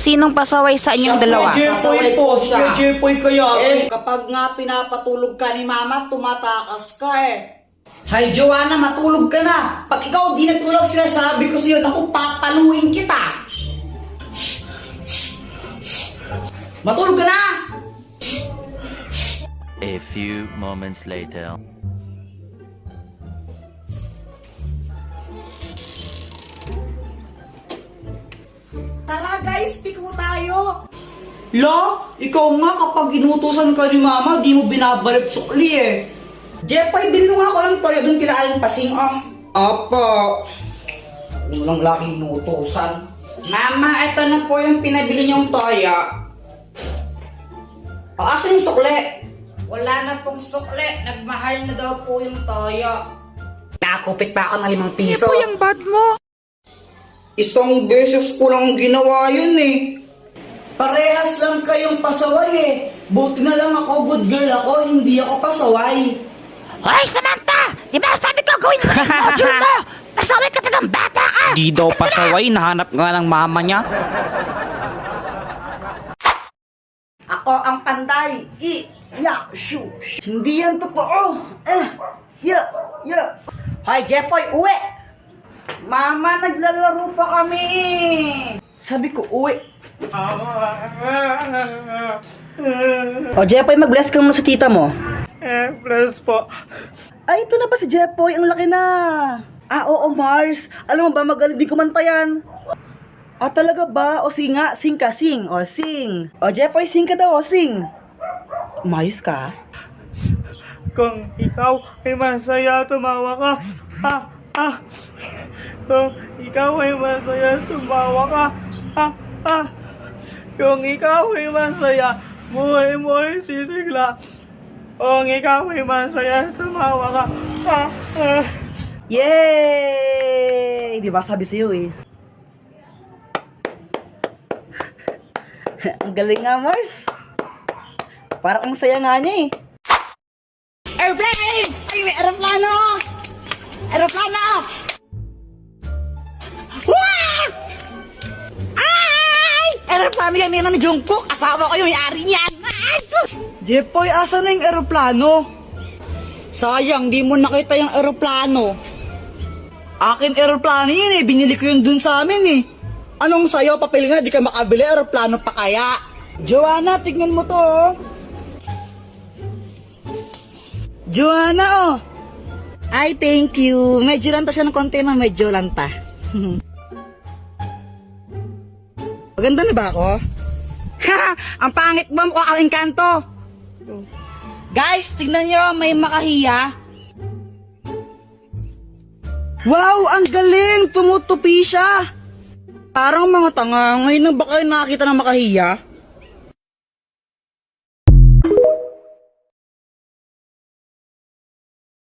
Sinong pasaway sa inyong dalawa? Jepoy po, si Jepoy kaya. Kapag nga pinapatulog ka ni mama, tumatakas ka eh. Hay Joanna, matulog ka na. Pag ikaw di natulog, sinasabi ko sa'yo, naku, papaluin kita. Matulog ka na! A few moments later. Tara guys, pick mo tayo. La, ikaw nga kapag inutusan ka ni mama, di mo binabalik sukli eh. Jepoy, bilhin mo nga ako ng toyo dun kila Aling Pasing, oh. Apa. Walang laking inutusan. Mama, ito na po yung pinabili niyong toyo. O, asan yung sukle? Wala na pong sukle. Nagmahal na daw po yung toyo. Nakakupit pa ako ng 5 piso. Jepoy, ang bad mo. Isang beses ko lang ginawa yun eh. Parehas lang kayong pasaway eh. Buti na lang ako, good girl ako, hindi ako pasaway. Hoy, Samantha! Di ba sabi ko gawin mo yung module mo? Pasaway ka talagang bata ka! Di daw pasaway, nahanap nga ng mama niya. Ako ang panday. Shoo. Hindi yan totoo. Hoy, Jepoy, uwi! Mama, naglalaro pa kami. Sabi ko, uwi. O, Jepoy, mag-bless ka muna sa tita mo. Bless po. Ay, ito na pa si Jepoy. Ang laki na. Oo, Mars. Alam mo ba, magaling din kumanta yan. Talaga ba? O sing nga, sing ka, sing. O, sing. O, Jepoy, sing ka daw, o, sing. Umayos ka? Kung ikaw ay masaya, tumawa ka. Kung ikaw ay masaya, tumawa ka. Kung ikaw ay masaya, buhay mo ay sisigla. Kung ikaw ay masaya, tumawa ka. Yay! Di ba sabi sa'yo eh. Ang galing nga, Mars. Parang ang saya nga niya eh. Airplane! Ay, may aeroplano! Aeroplano! Wah! Ay! Aeroplano yan ni Jungkook. Asawa ko yung may-ari niyan. Ay! Jepoy, asa na yung aeroplano? Sayang, di mo nakita yung aeroplano. Akin aeroplano yun eh, binili ko yun dun sa amin eh. Anong sayo, papel nga, di ka makabili, aeroplano pa kaya? Joanna, tignan mo to oh. Joanna oh. Ay, thank you. Medyo lanta siya ng konti na medyo lanta. Maganda na ba ako? Ha! Ang pangit mo mukha kang engkanto. Guys, tignan nyo, may makahiya. Wow, ang galing! Tumutupi siya! Parang mga tanga, ngayon na ba kayo nakakita ng makahiya?